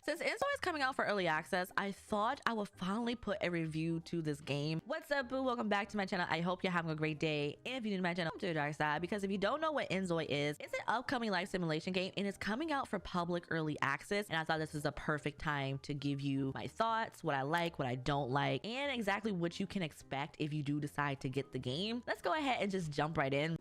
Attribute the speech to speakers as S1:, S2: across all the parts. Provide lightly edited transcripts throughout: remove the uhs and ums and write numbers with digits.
S1: Since inZOI is coming out for early access, I thought I would finally put a review to this game. What's up, boo? Welcome back to my channel. I hope you're having a great day. And if you're new to my channel, welcome to the dark side, because if you don't know what inZOI is, it's an upcoming life simulation game and it's coming out for public early access. And I thought this is a perfect time to give you my thoughts, what I like, what I don't like, and exactly what you can expect if you do decide to get the game. Let's go ahead and just jump right in.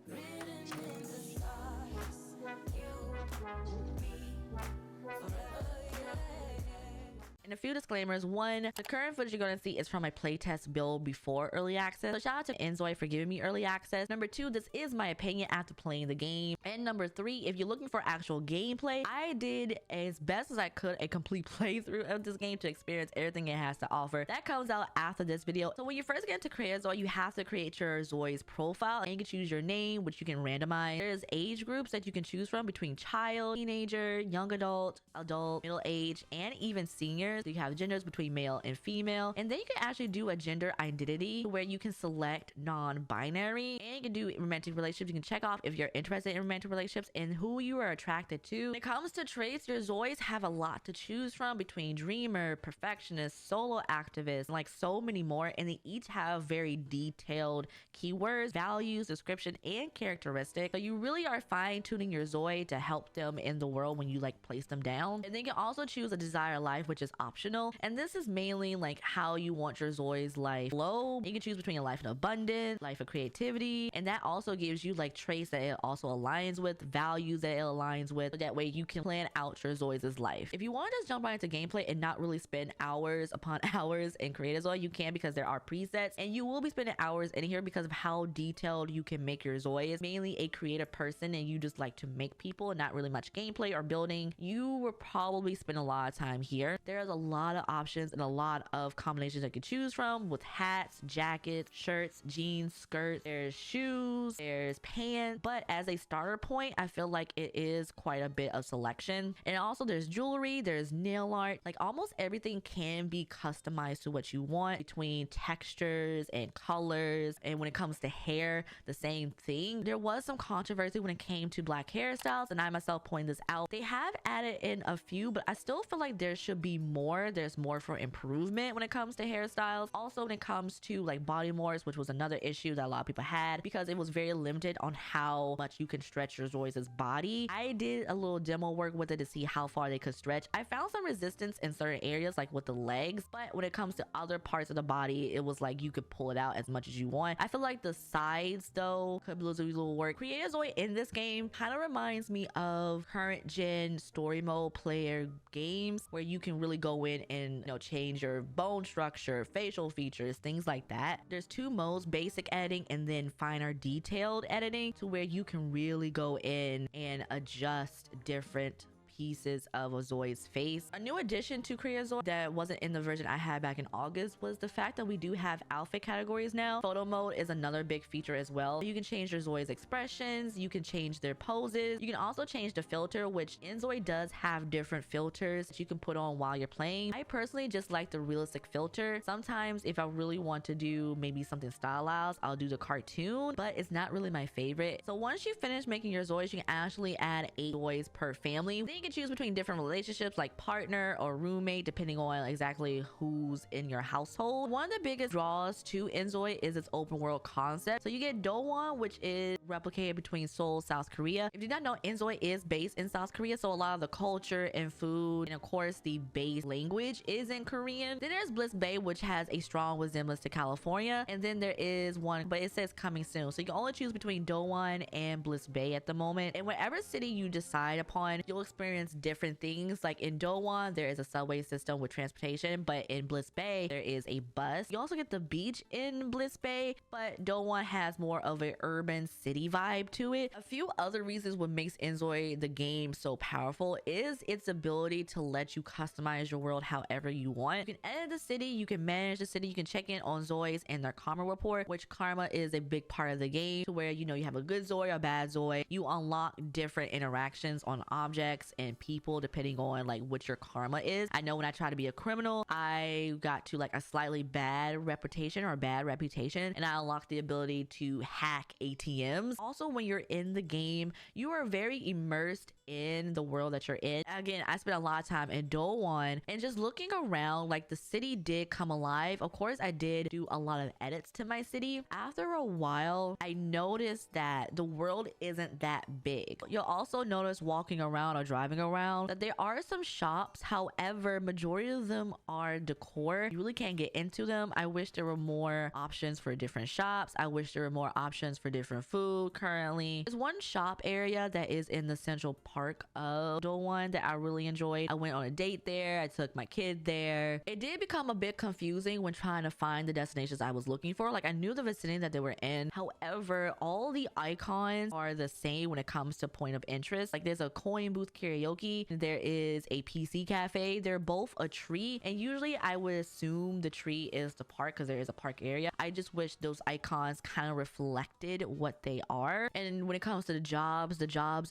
S1: And a few disclaimers. One, the current footage you're going to see is from my playtest build before early access. So shout out to inZOI for giving me early access. Number two, this is my opinion after playing the game. And number three, if you're looking for actual gameplay, I did as best as I could a complete playthrough of this game to experience everything it has to offer. That comes out after this video. So when you first get into create ZOI, you have to create your ZOI's profile and you can choose your name, which you can randomize. There's age groups that you can choose from between child, teenager, young adult, middle age, and even senior. So you have genders between male and female, and then you can actually do a gender identity where you can select non-binary, and you can do romantic relationships. You can check off if you're interested in romantic relationships and who you are attracted to. When it comes to traits, your ZOIs have a lot to choose from between dreamer, perfectionist, solo activist, like so many more, and they each have very detailed keywords, values, description, and characteristics. So you really are fine-tuning your ZOI to help them in the world when you like place them down. And then you can also choose a desired life, which is optional, and this is mainly like how you want your ZOI's life flow. You can choose between a life of abundance, life of creativity, and that also gives you like traits that it also aligns with, values that it aligns with, so that way you can plan out your ZOI's life. If you want to just jump right into gameplay and not really spend hours upon hours in create ZOI, you can, because there are presets, and you will be spending hours in here because of how detailed you can make your ZOI. Is mainly a creative person and you just like to make people and not really much gameplay or building, you will probably spend a lot of time here. There's a lot of options and a lot of combinations I could choose from with hats, jackets, shirts, jeans, skirts. There's shoes, there's pants, but as a starter point, I feel like it is quite a bit of selection. And also there's jewelry, there's nail art, like almost everything can be customized to what you want between textures and colors. And when it comes to hair, the same thing. There was some controversy when it came to black hairstyles, and I myself pointed this out. They have added in a few, but I still feel like there should be more. There's more for improvement when it comes to hairstyles. Also when it comes to like body morphs, which was another issue that a lot of people had because it was very limited on how much you can stretch your ZOI's body. I did a little demo work with it to see how far they could stretch. I found some resistance in certain areas like with the legs, but when it comes to other parts of the body, it was like you could pull it out as much as you want. I feel like the sides though could lose a little work. Create ZOI in this game kind of reminds me of current gen story mode player games where you can really go in and change your bone structure, facial features, things like that. There's two modes, basic editing and then finer detailed editing, to where you can really go in and adjust different pieces of a ZOI's face. A new addition to Create ZOI that wasn't in the version I had back in August was the fact that we do have outfit categories now. Photo mode is another big feature as well. You can change your ZOI's expressions, you can change their poses, you can also change the filter, which inZOI does have different filters that you can put on while you're playing. I personally just like the realistic filter. Sometimes if I really want to do maybe something stylized, I'll do the cartoon, but it's not really my favorite. So once you finish making your ZOIs, you can actually add 8 ZOIs per family. Then you can choose between different relationships like partner or roommate, depending on exactly who's in your household. One of the biggest draws to inZOI is its open world concept. So you get Dowon, which is replicated between Seoul, South Korea. If you did not know, inZOI is based in South Korea, so a lot of the culture and food and of course the base language is in Korean. Then there's Bliss Bay, which has a strong resemblance to California, and then there is one, but it says coming soon, so you can only choose between Dowon and Bliss Bay at the moment. And whatever city you decide upon, you'll experience different things. Like in Dowon, there is a subway system with transportation, but in Bliss Bay, there is a bus. You also get the beach in Bliss Bay, but Dowon has more of an urban city vibe to it. A few other reasons what makes inZOI the game so powerful is its ability to let you customize your world however you want. You can edit the city, you can manage the city, you can check in on ZOIs and their karma report, which karma is a big part of the game, to where you have a good ZOI, a bad ZOI. You unlock different interactions on objects and and people depending on like what your karma is. I know when I try to be a criminal, I got to like a slightly bad reputation and I unlocked the ability to hack ATMs. Also, when you're in the game, you are very immersed in the world that you're in. Again, I spent a lot of time in Do1 and just looking around, like the city did come alive. Of course, I did do a lot of edits to my city. After a while, I noticed that the world isn't that big. You'll also notice walking around or driving around that there are some shops. However, majority of them are decor. You really can't get into them. I wish there were more options for different shops. I wish there were more options for different food currently. There's one shop area that is in the central park of Do1 that I really enjoyed. I went on a date there. I took my kid there. It did become a bit confusing when trying to find the destinations I was looking for. Like I knew the vicinity that they were in. However, all the icons are the same when it comes to point of interest. Like there's a coin booth karaoke. There is a PC cafe. They're both a tree. And usually I would assume the tree is the park because there is a park area. I just wish those icons kind of reflected what they are. And when it comes to the jobs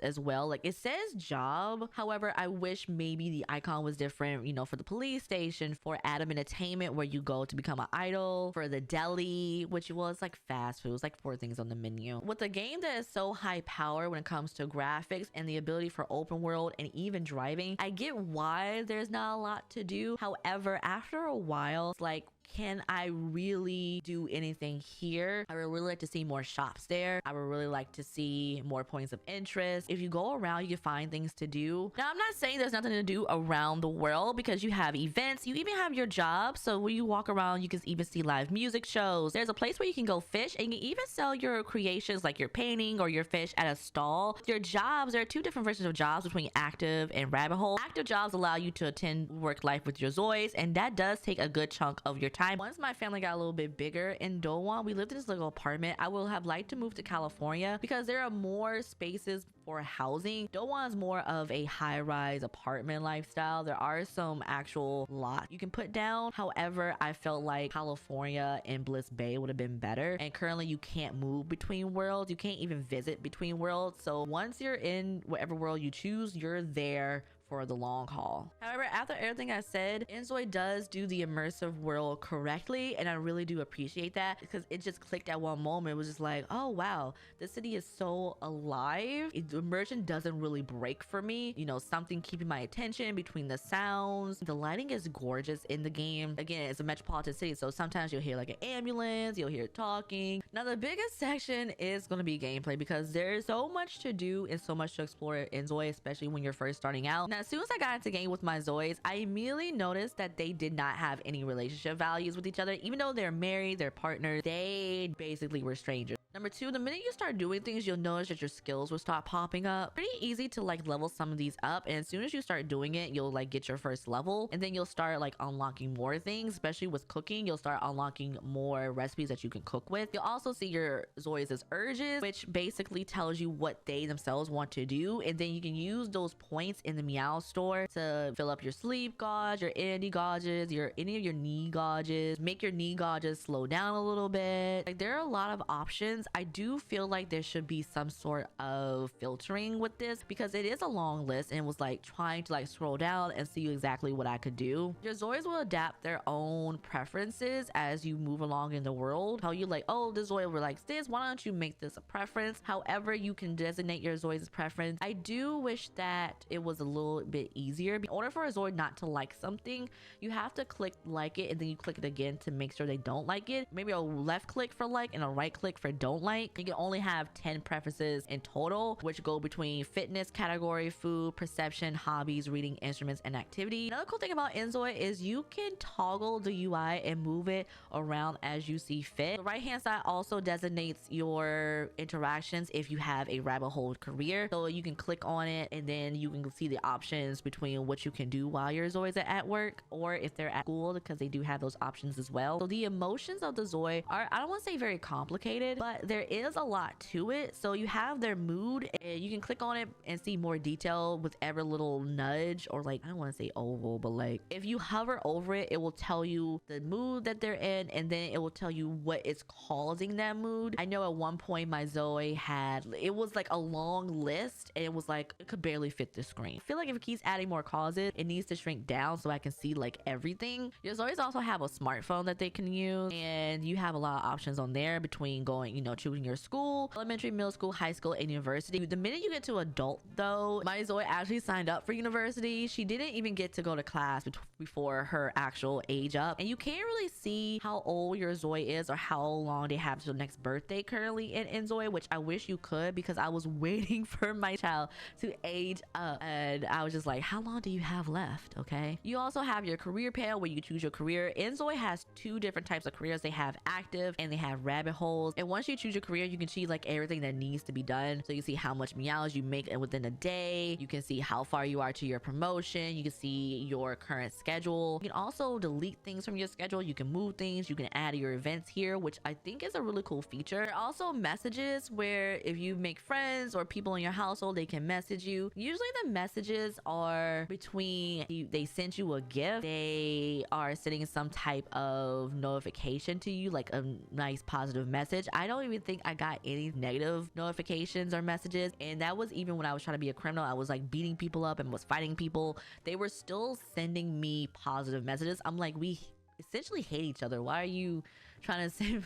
S1: as well, like it says job. However, I wish maybe the icon was different, you know, for the police station, for Adam Entertainment where you go to become an idol, for the deli, which was like fast food. It was like 4 things on the menu. With a game that is so high power when it comes to graphics and the ability for open world and even driving, I get why there's not a lot to do. However, after a while, it's like, can I really do anything here? I would really like to see more shops there. I would really like to see more points of interest. If you go around, you can find things to do. Now, I'm not saying there's nothing to do around the world because you have events. You even have your jobs. So when you walk around, you can even see live music shows. There's a place where you can go fish and you can even sell your creations like your painting or your fish at a stall. Your jobs, there are 2 different versions of jobs between active and rabbit hole. Active jobs allow you to attend work life with your ZOIs, and that does take a good chunk of your time. Once my family got a little bit bigger in Do1, we lived in this little apartment. I will have liked to move to California because there are more spaces for housing. Do1 is more of a high-rise apartment lifestyle. There are some actual lots you can put down. However, I felt like California and Bliss Bay would have been better. And currently you can't move between worlds. You can't even visit between worlds. So once you're in whatever world you choose, you're there for the long haul. However, after everything I said, inZOI does do the immersive world correctly, and I really do appreciate that because it just clicked at one moment. It was just like, oh wow, the city is so alive. The immersion doesn't really break for me. You know, something keeping my attention between the sounds. The lighting is gorgeous in the game. Again, it's a metropolitan city, so sometimes you'll hear like an ambulance, you'll hear talking. Now, the biggest section is going to be gameplay because there's so much to do and so much to explore in inZOI, especially when you're first starting out. Now, as soon as I got into game with my ZOIs, I immediately noticed that they did not have any relationship values with each other. Even though they're married, they're partners, they basically were strangers. Number 2, the minute you start doing things, you'll notice that your skills will start popping up. Pretty easy to like level some of these up, and as soon as you start doing it, you'll like get your first level, and then you'll start like unlocking more things. Especially with cooking, you'll start unlocking more recipes that you can cook with. You'll also see your ZOIs' urges, which basically tells you what they themselves want to do, and then you can use those points in the Meow store to fill up your sleep gauge, your energy gauges, any of your knee gauges, make your knee gauges slow down a little bit. Like there are a lot of options. I do feel like there should be some sort of filtering with this because it is a long list, and it was like trying to like scroll down and see exactly what I could do. Your ZOIs will adapt their own preferences as you move along in the world. Tell you like, oh, this ZOI likes this, why don't you make this a preference? However, you can designate your ZOIs as preference. I do wish that it was a little bit easier. In order for a ZOI not to like something, you have to click like it, and then you click it again to make sure they don't like it. Maybe a left click for like and a right click for don't like. You can only have 10 preferences in total, which go between fitness category, food, perception, hobbies, reading, instruments, and activity. Another cool thing about inZOI is you can toggle the UI and move it around as you see fit. The right hand side also designates your interactions if you have a rabbit hole career, so you can click on it and then you can see the options between what you can do while your ZOIs are at work or if they're at school, because they do have those options as well. So the emotions of the ZOI are, I don't want to say very complicated, but there is a lot to it. So you have their mood, and you can click on it and see more detail with every little nudge, or like, I don't want to say oval, but like if you hover over it, it will tell you the mood that they're in, and then it will tell you what is causing that mood. I know at one point my ZOI had, it was like a long list, and it was like it could barely fit the screen. I feel like if it keeps adding more causes, it needs to shrink down so I can see like everything. Your ZOIs also have a smartphone that they can use, and you have a lot of options on there between going, you know, choosing your school, elementary, middle school, high school, and university. The minute you get to adult though, my ZOI actually signed up for university. She didn't even get to go to class before her actual age up, and you can't really see how old your ZOI is or how long they have to the next birthday currently in inZOI, which I wish you could, because I was waiting for my child to age up, and I was just like, how long do you have left? Okay. You also have your career panel where you choose your career. inZOI has two different types of careers. They have active and they have rabbit holes, and once you choose your career, you can see like everything that needs to be done. So you can see how much meows you make within a day, you can see how far you are to your promotion, you can see your current schedule. You can also delete things from your schedule, you can move things, you can add your events here, which I think is a really cool feature. There are also messages where if you make friends or people in your household, they can message you. Usually the messages are between, they sent you a gift, they are sending some type of notification to you, like a nice positive message. I don't even think I got any negative notifications or messages, and that was even when I was trying to be a criminal. I was like beating people up and was fighting people. They were still sending me positive messages. I'm like, we essentially hate each other. Why are you trying to say,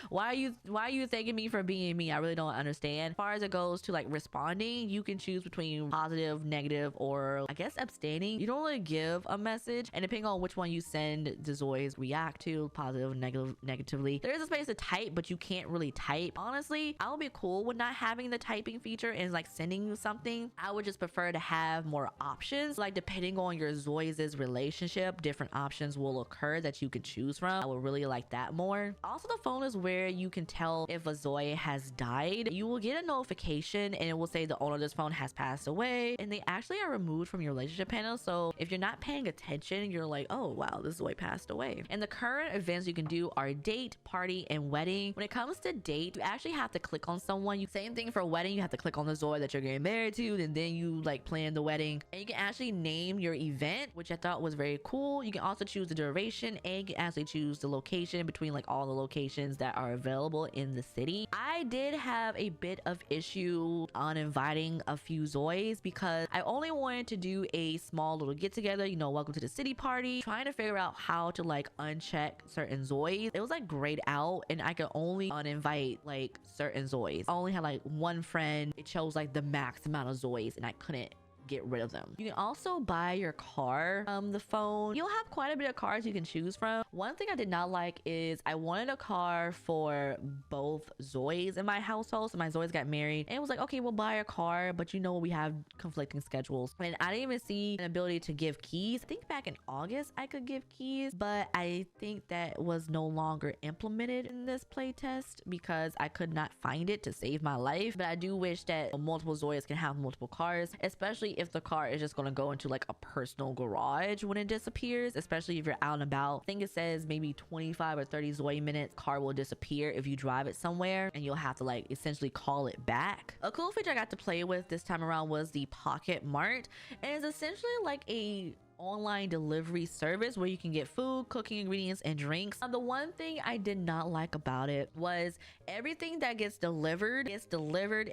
S1: why are you thanking me for being me? I really don't understand. As far as it goes to like responding, you can choose between positive, negative, or I guess abstaining. You don't really give a message, and depending on which one you send, the ZOIs react to, positive, negatively. There is a space to type, but you can't really type. Honestly, I would be cool with not having the typing feature and like sending you something. I would just prefer to have more options, like depending on your ZOIs' relationship, different options will occur that you can choose from. I would really like that more. Also, the phone is where you can tell if a ZOI has died. You will get a notification and it will say the owner of this phone has passed away, and they actually are removed from your relationship panel. So if you're not paying attention, you're like, oh wow, this ZOI passed away. And the current events you can do are date, party, and wedding. When it comes to date, you actually have to click on someone. Same thing for wedding, you have to click on the ZOI that you're getting married to, and then you like plan the wedding. And you can actually name your event, which I thought was very cool. You can also choose the duration, and you can actually choose the location between like all the locations that are available in the city. I did have a bit of issue on inviting a few ZOIs because I only wanted to do a small little get together, you know, welcome to the city party, trying to figure out how to like uncheck certain ZOIs. It was like grayed out, and I could only uninvite like certain ZOIs. I only had like one friend. It chose like the max amount of ZOIs, and I couldn't get rid of them. You can also buy your car the phone. You'll have quite a bit of cars you can choose from. One thing I did not like is I wanted a car for both ZOIs in my household. So my ZOIs got married, and it was like, okay, we'll buy a car, but you know, we have conflicting schedules, and I didn't even see an ability to give keys. I think back in August I could give keys, but I think that was no longer implemented in this playtest because I could not find it to save my life. But I do wish that multiple ZOIs can have multiple cars, especially if the car is just going to go into like a personal garage when it disappears, especially if you're out and about. I think it says maybe 25 or 30 ZOI minutes, car will disappear if you drive it somewhere, and you'll have to like essentially call it back. A cool feature I got to play with this time around was the Pocket Mart, and it's essentially like a online delivery service where you can get food, cooking ingredients, and drinks. The one thing I did not like about it was everything that gets delivered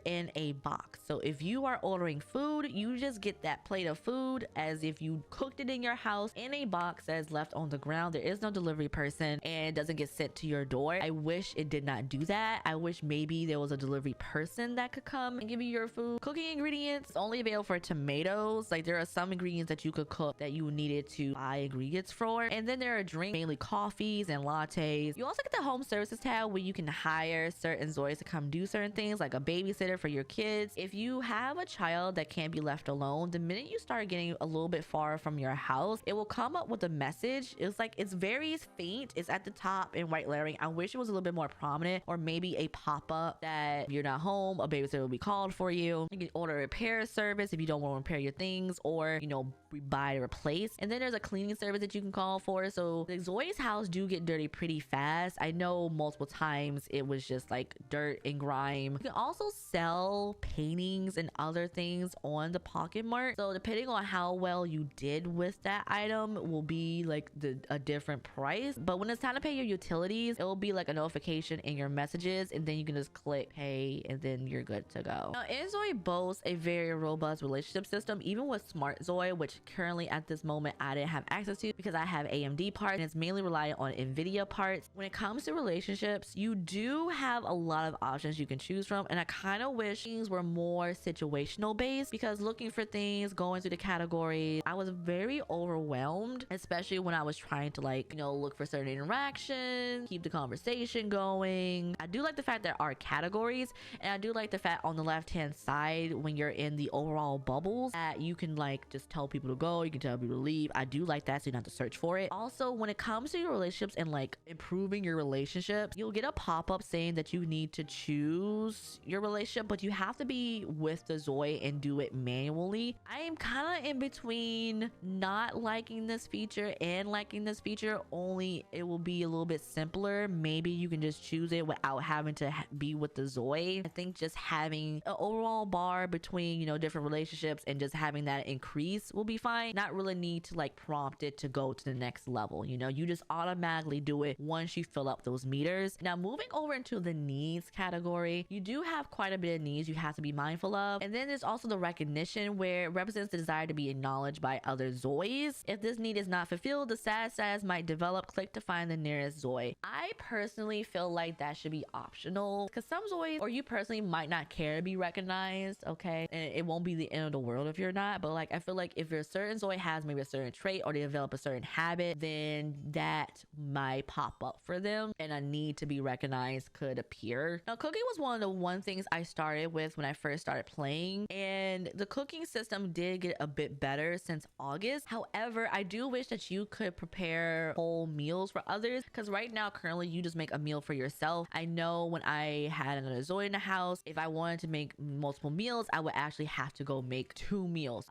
S1: in a box. So if you are ordering food, you just get that plate of food as if you cooked it in your house in a box that is left on the ground. There is no delivery person, and it doesn't get sent to your door. I wish it did not do that. I wish maybe there was a delivery person that could come and give you your food. Cooking ingredients only available for tomatoes. Like there are some ingredients that you could cook that you needed to buy ingredients for, and then there are drinks, mainly coffees and lattes. You also get the home services tab where you can hire certain ZOIs to come do certain things, like a babysitter for your kids. If you have a child that can't be left alone, the minute you start getting a little bit far from your house, it will come up with a message. It's like, it's very faint, it's at the top in white lettering. I wish it was a little bit more prominent, or maybe a pop-up that if you're not home, a babysitter will be called for you. You can order a repair service if you don't want to repair your things, or you know, buy a replacement place. And then there's a cleaning service that you can call for. So the Zoi's house do get dirty pretty fast. I know multiple times it was just like dirt and grime. You can also sell paintings and other things on the Pocket Mart. So depending on how well you did with that item will be like a different price. But when it's time to pay your utilities, it will be like a notification in your messages, and then you can just click pay and then you're good to go. Now inZOI boasts a very robust relationship system, even with Smart ZOI, which currently at this moment I didn't have access to because I have AMD parts and it's mainly reliant on NVIDIA parts. When it comes to relationships, you do have a lot of options you can choose from, and I kind of wish things were more situational based, because looking for things, going through the categories, I was very overwhelmed, especially when I was trying to like, you know, look for certain interactions, keep the conversation going. I do like the fact there are categories, and I do like the fact on the left hand side when you're in the overall bubbles that you can like just tell people to go, you can tell people to leave. I do like that, so you don't have to search for it. Also, when it comes to your relationships and like improving your relationships, you'll get a pop-up saying that you need to choose your relationship, but you have to be with the ZOI and do it manually. I am kind of in between not liking this feature and liking this feature, only it will be a little bit simpler. Maybe you can just choose it without having to be with the ZOI. I think just having an overall bar between, you know, different relationships and just having that increase will be fine. Not really need to like prompt it to go to the next level. You know, you just automatically do it once you fill up those meters. Now moving over into the needs category, you do have quite a bit of needs you have to be mindful of. And then there's also the recognition, where it represents the desire to be acknowledged by other ZOIs. If this need is not fulfilled, the sad status might develop. Click to find the nearest ZOI. I personally feel like that should be optional, because some ZOIs, or you personally, might not care to be recognized, okay? And it won't be the end of the world if you're not, but like I feel like if your certain ZOI has maybe a certain trait or they develop a certain habit, then that might pop up for them and a need to be recognized could appear. Now cooking was one of the things I started with when I first started playing, and the cooking system did get a bit better since August. However, I do wish that you could prepare whole meals for others, because right now currently you just make a meal for yourself. I know when I had another ZOI in the house, if I wanted to make multiple meals, I would actually have to go make 2 meals.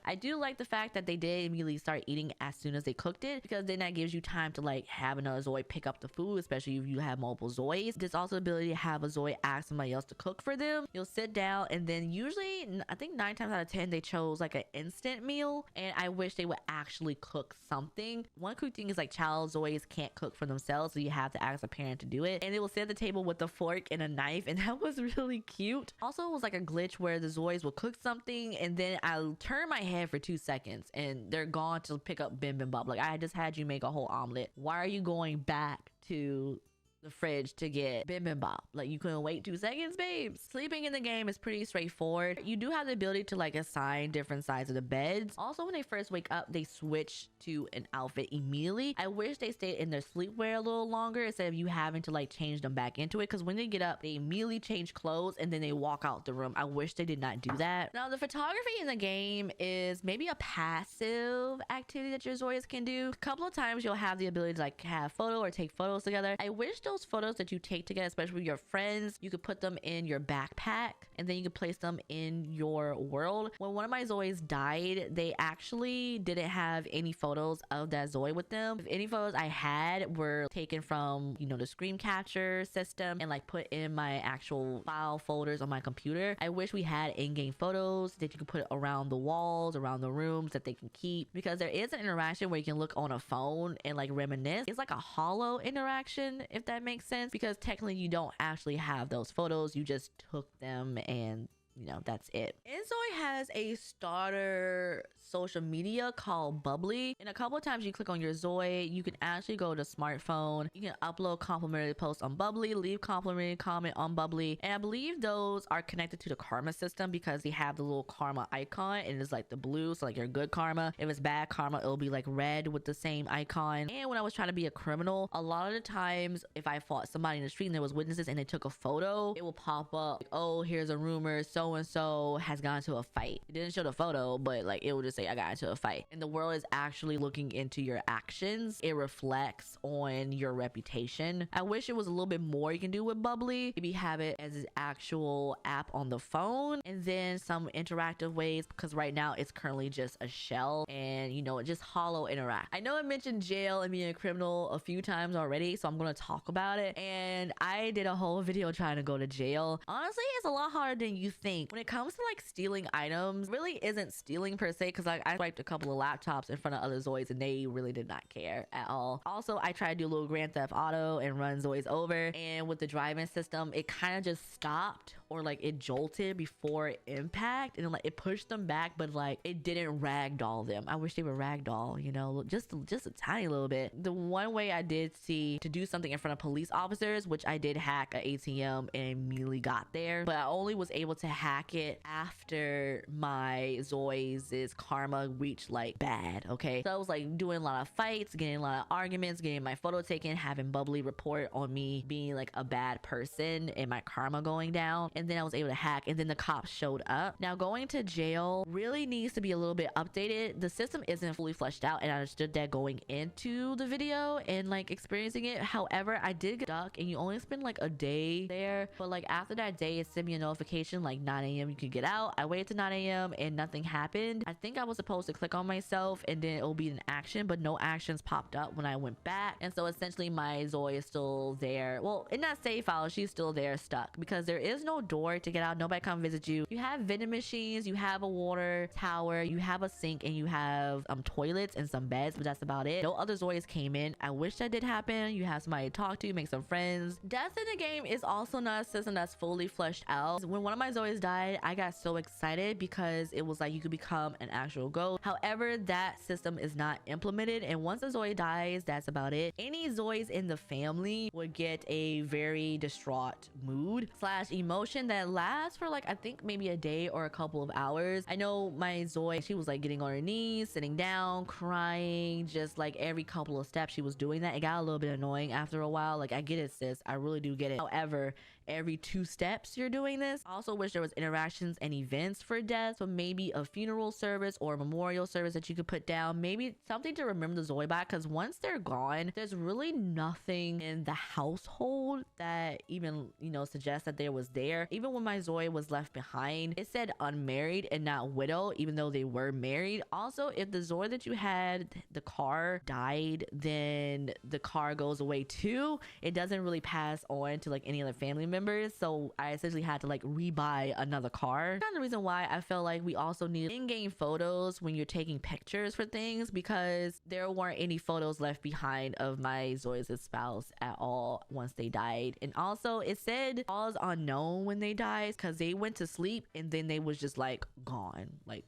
S1: I do like the fact that they did immediately start eating as soon as they cooked it, because then that gives you time to like have another ZOI pick up the food, especially if you have multiple ZOIs. There's also the ability to have a ZOI ask somebody else to cook for them. You'll sit down, and then usually I think 9 times out of 10 they chose like an instant meal, and I wish they would actually cook something. One cool thing is like child ZOIs can't cook for themselves, so you have to ask a parent to do it, and they will sit at the table with a fork and a knife, and that was really cute. Also, it was like a glitch where the ZOIs will cook something, and then I'll turn my head for 2 seconds and they're gone to pick up bibimbap. Like, I just had you make a whole omelet. Why are you going back to the fridge to get bibimbap? Like, you couldn't wait 2 seconds, babes. Sleeping in the game is pretty straightforward. You do have the ability to like assign different sides of the beds. Also, when they first wake up, they switch to an outfit immediately. I wish they stayed in their sleepwear a little longer instead of you having to like change them back into it, because when they get up, they immediately change clothes and then they walk out the room. I wish they did not do that. Now, the photography in the game is maybe a passive activity that your ZOIs can do. A couple of times you'll have the ability to like have photo or take photos together. I wish those photos that you take together, especially with your friends, you could put them in your backpack and then you could place them in your world. When one of my ZOIs died, they actually didn't have any photos of that ZOI with them. If any photos I had were taken from, you know, the screen capture system and like put in my actual file folders on my computer. I wish we had in-game photos that you could put around the walls, around the rooms that they can keep, because there is an interaction where you can look on a phone and like reminisce. It's like a hollow interaction, if that makes sense, because technically you don't actually have those photos, you just took them and you know, that's it. inZOI has a starter social media called Bubbly, and a couple of times you click on your ZOI, you can actually go to smartphone, you can upload complimentary posts on Bubbly, leave complimentary comment on Bubbly, and I believe those are connected to the karma system because they have the little karma icon and it's like the blue, so like your good karma. If it's bad karma, it'll be like red with the same icon. And when I was trying to be a criminal, a lot of the times if I fought somebody in the street and there was witnesses and they took a photo, it will pop up like, oh, here's a rumor, so so-and-so has gone into a fight. It didn't show the photo, but like it will just say I got into a fight. And the world is actually looking into your actions. It reflects on your reputation. I wish it was a little bit more you can do with Bubbly. Maybe have it as an actual app on the phone, and then some interactive ways, because right now it's currently just a shell and you know, just hollow interact. I know I mentioned jail and being a criminal a few times already, so I'm gonna talk about it. And I did a whole video trying to go to jail. Honestly, it's a lot harder than you think. When it comes to like stealing items, really isn't stealing per se, because like I swiped a couple of laptops in front of other Zoids and they really did not care at all. Also, I tried to do a little Grand Theft Auto and run Zoids over, and with the driving system, it kind of just stopped, or like it jolted before impact, and like it pushed them back, but like it didn't ragdoll them. I wish they would ragdoll, you know, just a tiny little bit. The one way I did see to do something in front of police officers, which I did hack an ATM and immediately got there, but I only was able to hack it after my Zoids' karma reached like bad. Okay, so I was like doing a lot of fights, getting a lot of arguments, getting my photo taken, having Bubbly report on me being like a bad person and my karma going down, and then I was able to hack, and then the cops showed up. Now going to jail really needs to be a little bit updated. The system isn't fully fleshed out, and I understood that going into the video and like experiencing it. However, I did get stuck, and you only spend like a day there, but like after that day it sent me a notification like 9 a.m. you could get out. I waited to 9 a.m. and nothing happened. I think I was supposed to click on myself and then it'll be an action, but no actions popped up when I went back. And so essentially my Zoe is still there. Well, in that save file, she's still there stuck, because there is no door to get out. Nobody come visit you. You have vending machines, you have a water tower, you have a sink, and you have toilets and some beds, but that's about it. No other Zoids came in. I wish that did happen. You have somebody to talk to, make some friends. Death in the game is also not a system that's fully fleshed out. When one of my Zoids died, I got so excited because it was like you could become an actual ghost. However, that system is not implemented, and once a Zoe dies, that's about it. Any Zoids in the family would get a very distraught mood slash emotion that lasts for like I think maybe a day or a couple of hours. I know my Zoe, she was like getting on her knees, sitting down, crying, just like every couple of steps she was doing that. It got a little bit annoying after a while. Like, I get it, sis, I really do get it. However, every 2 steps you're doing this. I also wish there was interactions and events for death, so maybe a funeral service or a memorial service that you could put down, maybe something to remember the Zoe by, because once they're gone, there's really nothing in the household that even, you know, suggests that there was there. Even when my Zoe was left behind, it said unmarried and not widow, even though they were married. Also, if the Zoe that you had, the car, died, then the car goes away too. It doesn't really pass on to like any other family members, so I essentially had to like rebuy another car. Kind of the reason why I felt like we also need in-game photos when you're taking pictures for things, because there weren't any photos left behind of my Zoe's spouse at all once they died. And also it said cause unknown when they died, because they went to sleep and then they was just like gone, like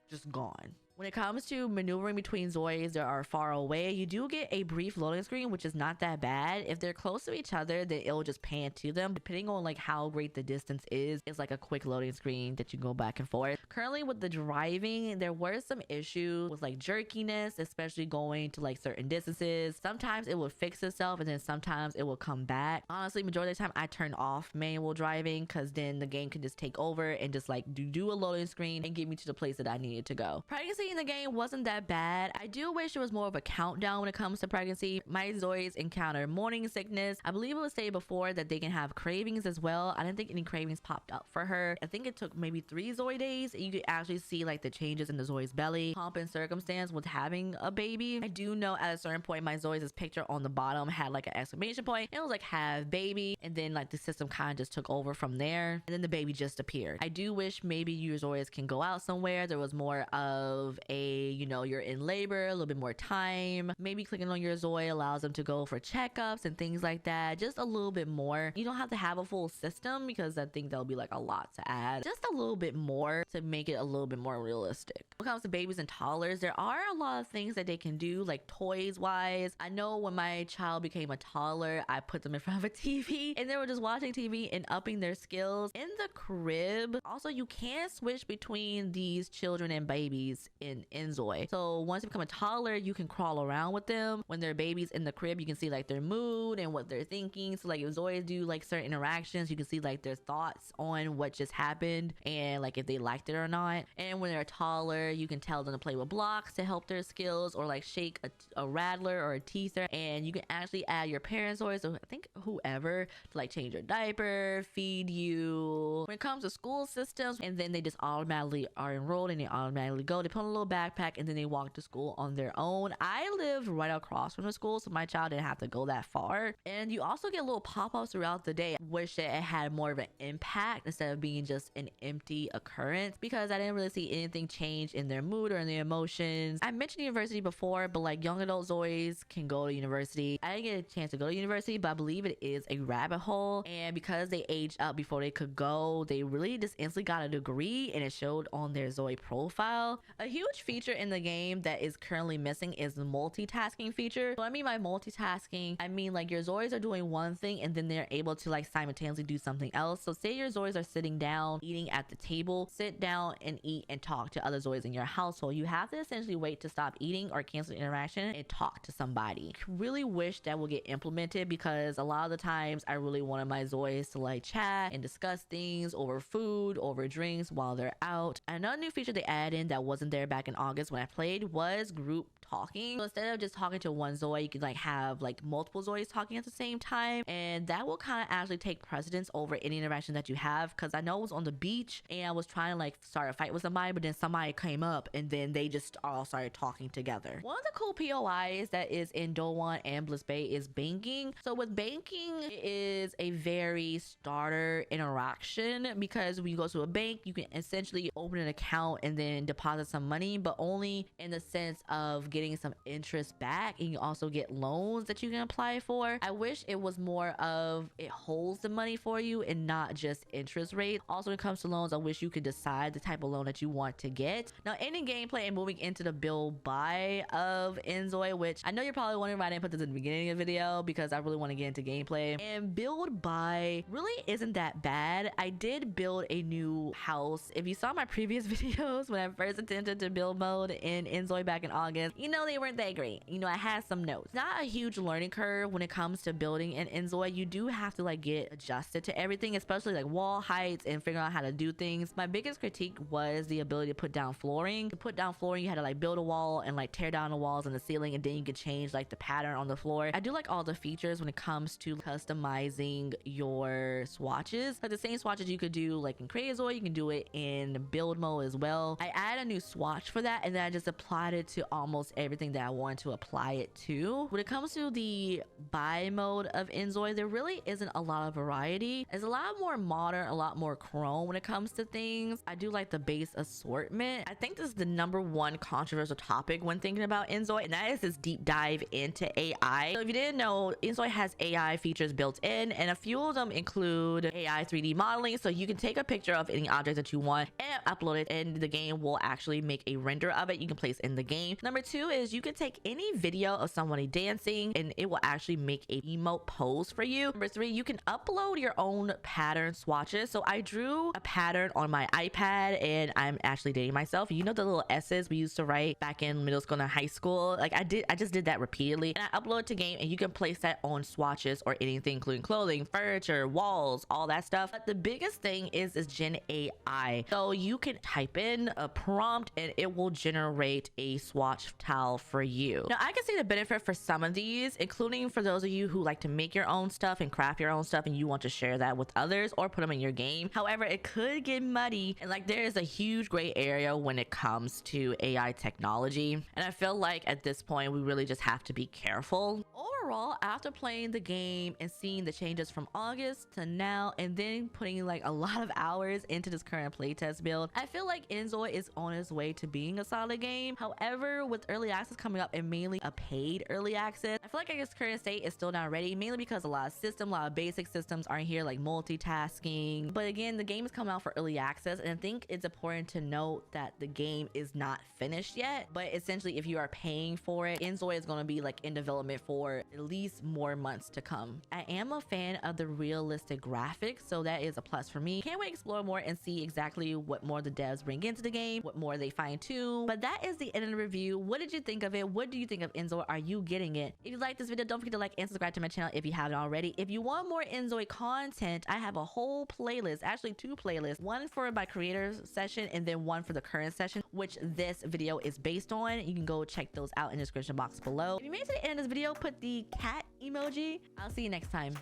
S1: just gone. When it comes to maneuvering between Zoids that are far away, you do get a brief loading screen, which is not that bad. If they're close to each other, then it'll just pan to them. Depending on like how great the distance is, it's like a quick loading screen that you go back and forth. Currently with the driving, there were some issues with like jerkiness, especially going to like certain distances. Sometimes it will fix itself and then sometimes it will come back. Honestly, majority of the time I turn off manual driving, because then the game can just take over and just like do a loading screen and get me to the place that I needed to go. Pregnancy in the game wasn't that bad. I do wish there was more of a countdown when it comes to pregnancy. My Zoids encounter morning sickness. I believe it was stated before that they can have cravings as well. I didn't think any cravings popped up for her. I think it took maybe 3 Zoe days and you could actually see like the changes in the Zoi's belly, pomp and circumstance with having a baby. I do know at a certain point my Zoi's picture on the bottom had like an exclamation point, and it was like have baby, and then like the system kind of just took over from there, and then the baby just appeared. I do wish maybe your Zoi's can go out somewhere. There was more of a, you know, you're in labor, a little bit more time. Maybe clicking on your Zoe allows them to go for checkups and things like that. Just a little bit more. You don't have to have a full system, because I think that'll be like a lot to add. Just a little bit more to make it a little bit more realistic. When it comes to babies and toddlers, there are a lot of things that they can do, like toys wise. I know when my child became a toddler, I put them in front of a TV and they were just watching TV and upping their skills in the crib. Also, you can switch between these children and babies in inZOI. So once they become a toddler, you can crawl around with them. When they're babies in the crib, you can see like their mood and what they're thinking. So like if Zois do like certain interactions, you can see like their thoughts on what just happened and like if they liked it or not. And when they're a toddler, you can tell them to play with blocks to help their skills, or like shake a rattler or a teaser, and you can actually add your parents or so I think whoever to like change your diaper, feed you. When it comes to school systems, and then they just automatically are enrolled and they automatically go. They put on a little backpack and then they walk to school on their own. I lived right across from the school, so my child didn't have to go that far. And you also get little pop-ups throughout the day. I wish that it had more of an impact instead of being just an empty occurrence, because I didn't really see anything change in their mood or in their emotions. I mentioned university before, but like young adult Zois can go to university. I didn't get a chance to go to university, but I believe it is a rabbit hole. And because they aged up before they could go, they really just instantly got a degree, and it showed on their Zoe profile. A huge feature in the game that is currently missing is the multitasking feature. So I mean by multitasking, I mean like your Zois are doing one thing and then they're able to like simultaneously do something else. So say your Zois are sitting down eating at the table, sit down and eat and talk to other Zois in your household. You have to essentially wait to stop eating or cancel the interaction and talk to somebody. Really wish that will get implemented, because a lot of the times I really wanted my Zois to like chat and discuss things over food, over drinks while they're out. Another new feature they added in that wasn't there back in August when I played was group talking. So instead of just talking to one Zoe, you can like have like multiple Zois talking at the same time, and that will kind of actually take precedence over any interaction that you have. Because I know I was on the beach and I was trying to like start a fight with somebody, but then somebody came up and then they just all started talking together. One of the cool POIs that is in Dowan and Bliss Bay is banking. So with banking, it is a very starter interaction, because when you go to a bank, you can essentially open an account and then deposit some money, but only in the sense of getting some interest back, and you also get loans that you can apply for. I wish it was more of it holds the money for you and not just interest rate. Also, when it comes to loans, I wish you could decide the type of loan that you want to get. Now, in gameplay and moving into the build buy of inZOI, which I know you're probably wondering why I didn't put this in the beginning of the video, because I really want to get into gameplay. And build buy really isn't that bad. I did build a new house. If you saw my previous videos when I first attempted to build mode in inZOI back in August, you know they weren't that great. You know, I had some notes. Not a huge learning curve when it comes to building in inZOI. You do have to like get adjusted to everything, especially like wall heights and figuring out how to do things. My biggest critique was the ability to put down flooring. To put down flooring, you had to like build a wall and like tear down the walls and the ceiling, and then you could change like the pattern on the floor. I do like all the features when it comes to customizing your swatches. Like the same swatches you could do like in Crazy, you can do it in build mode as well. I added a new swatch for that, and then I just applied it to almost everything that I wanted to apply it to. When it comes to the buy mode of inZOI, there really isn't a lot of variety. It's a lot more modern, a lot more chrome when it comes to things. I do like the base assortment. I think this is the #1 controversial topic when thinking about inZOI, and that is this deep dive into AI. So if you didn't know, inZOI has AI features built in, and a few of them include AI 3D modeling. So you can take a picture of any object that you want and upload it, and the game will actually make a render of it you can place in the game. #2 is you can take any video of somebody dancing and it will actually make a emote pose for you. #3, you can upload your own pattern swatches. So I drew a pattern on my iPad, and I'm actually dating myself. You know the little S's we used to write back in middle school and high school? Like I just did that repeatedly, and I upload it to game, and you can place that on swatches or anything, including clothing, furniture, walls, all that stuff. But the biggest thing is Gen AI. So you can type in a prompt and it will generate a swatch tile for you. Now I can see the benefit for some of these, including for those of you who like to make your own stuff and craft your own stuff and you want to share that with others or put them in your game. However, it could get muddy, and like there is a huge gray area when it comes to AI technology, and I feel like at this point we really just have to be careful. Overall, after playing the game and seeing the changes from August to now, and then putting like a lot of hours into this current playtest build, I feel like inZOI is on its way to being a solid game. However, with early access coming up and mainly a paid early access, I feel like its current state is still not ready, mainly because a lot of basic systems aren't here, like multitasking. But again, the game is coming out for early access, and I think it's important to note that the game is not finished yet. But essentially, if you are paying for it, inZOI is going to be like in development for at least more months to come. I am a fan of the realistic graphics, so that is a plus for me. Can't wait to explore more and see exactly what more the devs bring into the game, what more they fine tune. But that is the end of the review. What did you think of it? What do you think of inZOI? Are you getting it? If you like this video, don't forget to like and subscribe to my channel if you haven't already. If you want more inZOI content, I have a whole playlist, actually 2 playlists, one for my creators session and then one for the current session, which this video is based on. You can go check those out in the description box below. If you made it to the end of this video, put the cat emoji. I'll see you next time.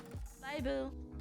S1: Bye, boo.